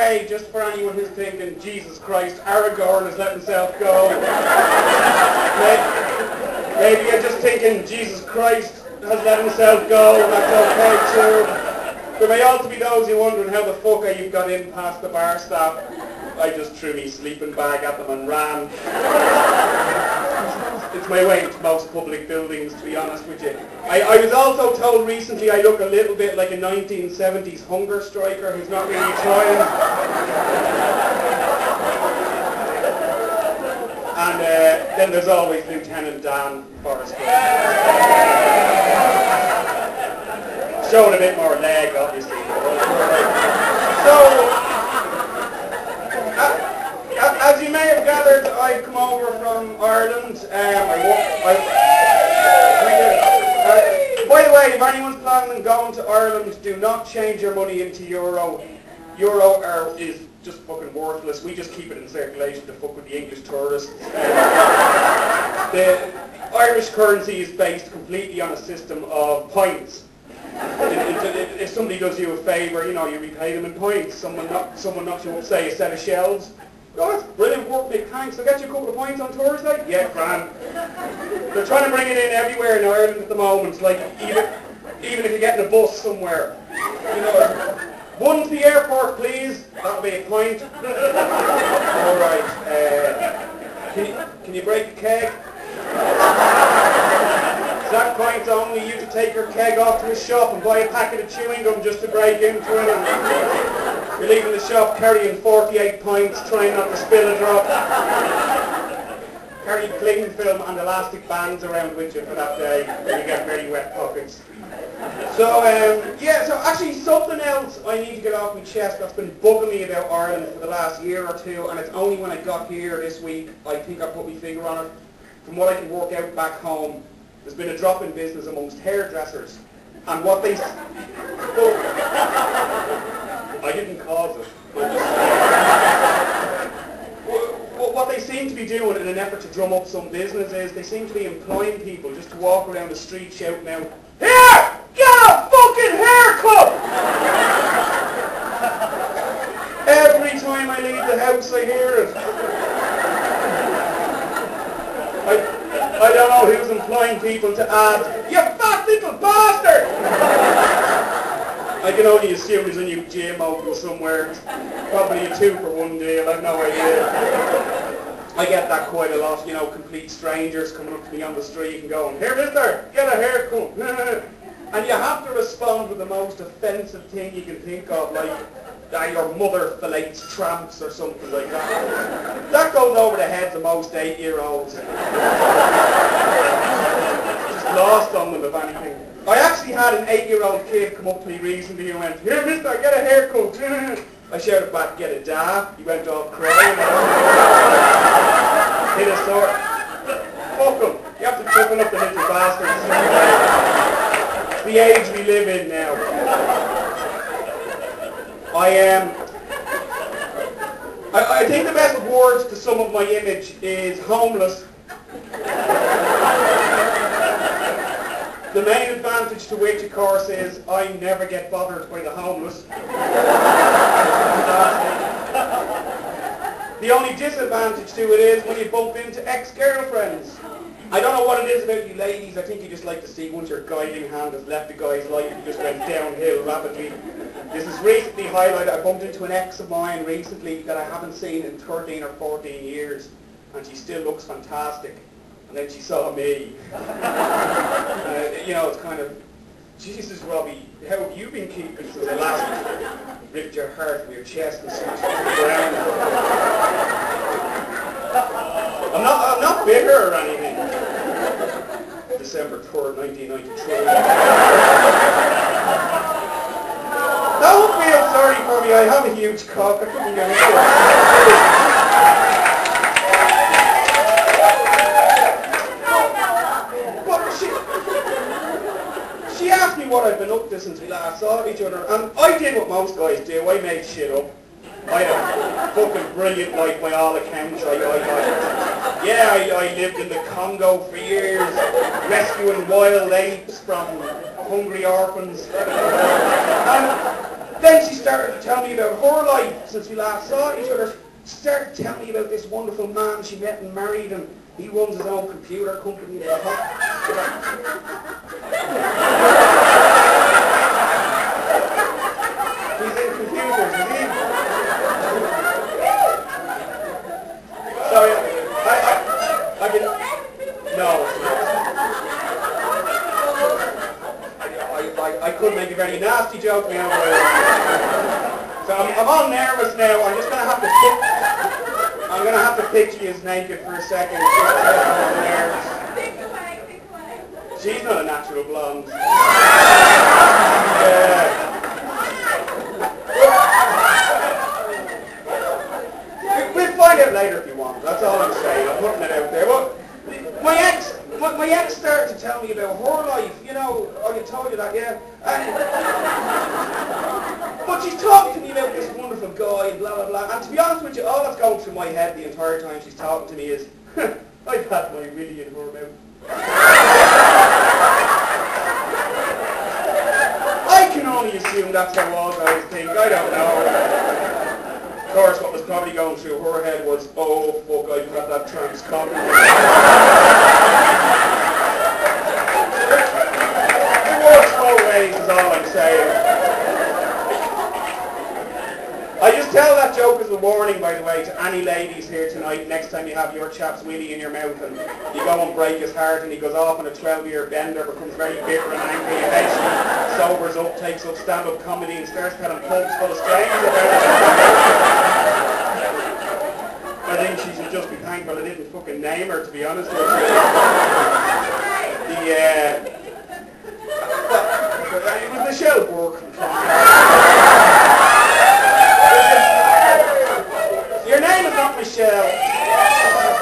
way, just for anyone who's thinking, Jesus Christ, Aragorn has let himself go. Maybe you're just thinking, Jesus Christ has let himself go, and that's okay too. There may also be those who wondering how the fuck you've got in past the bar staff. I just threw me sleeping bag at them and ran. It's my way into most public buildings, to be honest with you. I was also told recently I look a little bit like a 1970s hunger striker who's not really trying. And then there's always Lieutenant Dan Forrest Gump. Showing a bit more leg, obviously. So, as you may have gathered, I've come over from Ireland. By the way, if anyone's planning on going to Ireland, do not change your money into euro. Euro is just fucking worthless. We just keep it in circulation to fuck with the English tourists. The Irish currency is based completely on a system of points. If somebody does you a favour, you repay them in points. Someone knocks you up, say, a set of shelves. Oh, that's brilliant work, big thanks. I'll get you a couple of points on Thursday. Yeah, grand. They're trying to bring it in everywhere in Ireland at the moment. Like, even if you're getting a bus somewhere. One to the airport, please. That'll be a point. All right. Can you break a keg? That points only you to take your keg off to a shop and buy a packet of chewing gum just to break into it. And you're leaving the shop carrying 48 pints, trying not to spill a drop. Carry cling film and elastic bands around with you for that day, and you get very wet pockets. So, so actually something else I need to get off my chest that's been bugging me about Ireland for the last year or two, and it's only when I got here this week I think I put my finger on it. From what I can work out back home, there's been a drop in business amongst hairdressers. And what they... I didn't cause it. What they seem to be doing in an effort to drum up some business is they seem to be employing people just to walk around the street shouting out, "Here! Get a fucking haircut!" Every time I leave the house I hear it. I don't know who's employing people to add, "You fat little bastard!" I can only assume there's a new gym open somewhere. Probably a 2-for-1 deal, I've no idea. I get that quite a lot, complete strangers coming up to me on the street and going, "Here, mister, get a haircut." And you have to respond with the most offensive thing you can think of, like, "Your mother fillets tramps," or something like that. That goes over the heads of most 8-year-olds. Just lost on them, if anything. I actually had an 8-year-old kid come up to me recently and went, "Here, mister, get a haircut." I shouted back, "Get a dab." He went off crying. Hit a sort. Fuck him. You have to toughen up the little bastards. It's the age we live in now. I think the best words to sum up my image is homeless. The main advantage to which, of course, is I never get bothered by the homeless. The only disadvantage to it is when you bump into ex-girlfriends. I don't know what it is about you ladies. I think you just like to see once your guiding hand has left a guy's life, you just went downhill rapidly. This is recently highlighted. I bumped into an ex of mine recently that I haven't seen in 13 or 14 years, and she still looks fantastic. And then she saw me. It's kind of, "Jesus, Robbie, how have you been keeping since the last ripped your heart from your chest and smashed it to the ground?" I'm not bitter or anything. December 3rd, 1993. Don't feel sorry for me. I have a huge cock. I couldn't get into it. She asked me what I've been up to since we last saw each other, and I did what most guys do. I made shit up. I had a fucking brilliant life by all accounts. I lived in the Congo for years, rescuing wild apes from hungry orphans. Then she started to tell me about her life since we last saw each other. She started to tell me about this wonderful man she met and married, and he runs his own computer company. He's in computers, is he? Sorry, I can... No. I could make a very nasty joke now. So I'm all nervous now. I'm just going to have to I'm going to have to picture you as naked for a second. She's not a natural blonde. We'll find out later if you want. That's all I'm saying. I'm putting it out there. Well, my ex started to tell me about her life. You know, I told you that, yeah. But she's talking to me about this wonderful guy and blah, blah, blah. And to be honest with you, all that's going through my head the entire time she's talking to me is, I've had my Willie in her mouth. I can only assume that's how all guys think. I don't know. Of course, what was probably going through her head was, oh, fuck, I've had that trans cock. It works both ways, is all I'm saying. I just tell that joke as a warning, by the way, to any ladies here tonight. Next time you have your chap's Willie in your mouth and you go and break his heart and he goes off on a 12-year bender, becomes very bitter and angry, eventually sobers up, takes up stand-up comedy and starts telling pubs full of strangers about it. I think she should just be thankful I didn't fucking name her, to be honest with you. It was Michelle Burke. Your name is not Michelle.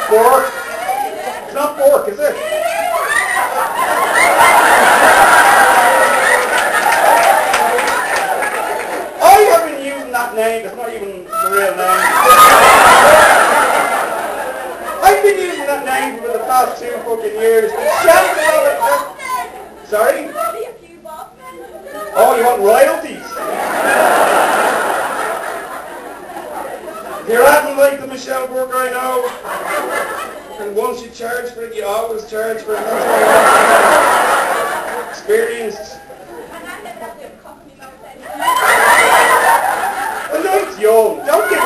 Burke. It's not Burke, is it? I have been using that name. It's not even the real name. I've been using that name for the past 2 fucking years. Sorry? Oh, you want royalties? You're acting like the Michelle Burke I know. And once you charge for it, you always charge for it. Experienced. The night's young. Don't give up.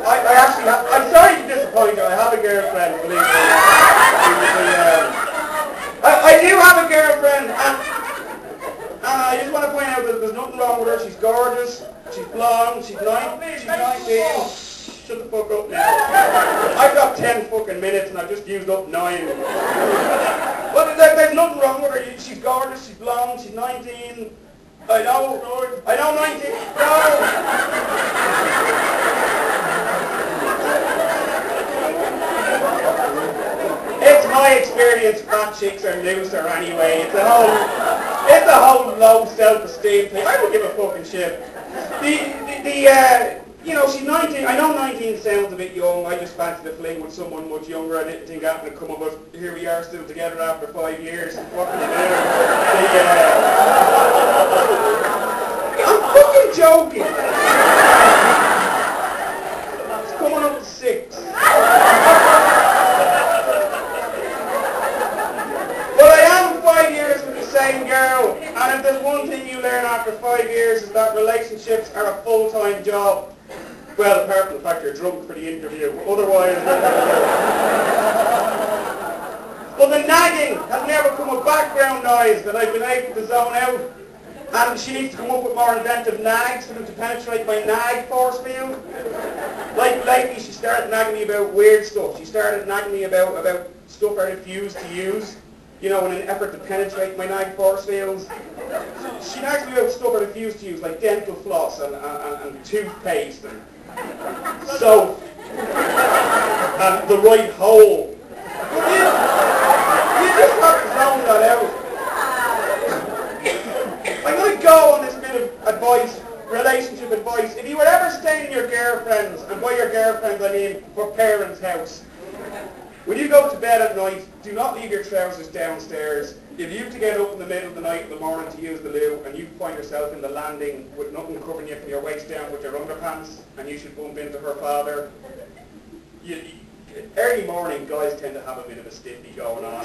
I actually have, I'm sorry to disappoint you. I have a girlfriend, believe me. I do have a girlfriend, and I just want to point out that there's nothing wrong with her. She's gorgeous, she's blonde, she's 19. Shut the fuck up now. I've got 10 fucking minutes and I've just used up 9. But there's nothing wrong with her. She's gorgeous, she's blonde, she's 19. I know 19. No. It's my experience, fat chicks are looser anyway. It's a whole low self-esteem thing. I don't give a fucking shit. You know, she's 19. I know 19 sounds a bit young. I just fancied a fling with someone much younger. I didn't think that would come up, but here we are still together after 5 years. What can you do? I'm fucking joking. It's coming up to 6. Same girl, and if there's one thing you learn after 5 years is that relationships are a full-time job. Well, apart from the fact you're drunk for the interview, otherwise... But the nagging has never come a background noise that I've been able to zone out, and she needs to come up with more inventive nags for them to penetrate my nag force field. Like lately she started nagging me about weird stuff. She started nagging me about stuff I refuse to use. You know, in an effort to penetrate my nag force fields. She nags me about stuff I refuse to use, like dental floss and toothpaste and soap and the right hole. You just have to zone that out. I'm going to go on this bit of advice, relationship advice. If you were ever staying in your girlfriend's, and by your girlfriends I mean her parents' house, When you go to bed at night, do not leave your trousers downstairs. If you have to get up in the middle of the night in the morning to use the loo and you find yourself in the landing with nothing covering you from your waist down with your underpants and you should bump into her father, early morning guys tend to have a bit of a stiffy going on.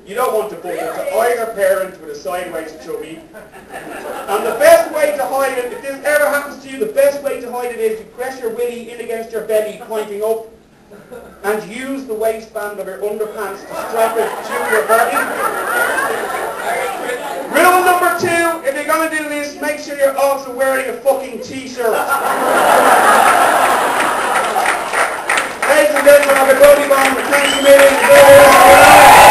You don't want to bump into either parent with a sideways chubby. And the best way to hide it, if this ever happens to you, the best way to hide it is you press your willy in against your belly, pointing up, and use the waistband of your underpants to strap it to your body. Rule number 2, if you're going to do this, make sure you're also wearing a fucking t-shirt. Ladies and gentlemen, I'm a Brody Bomb. Thanks a million.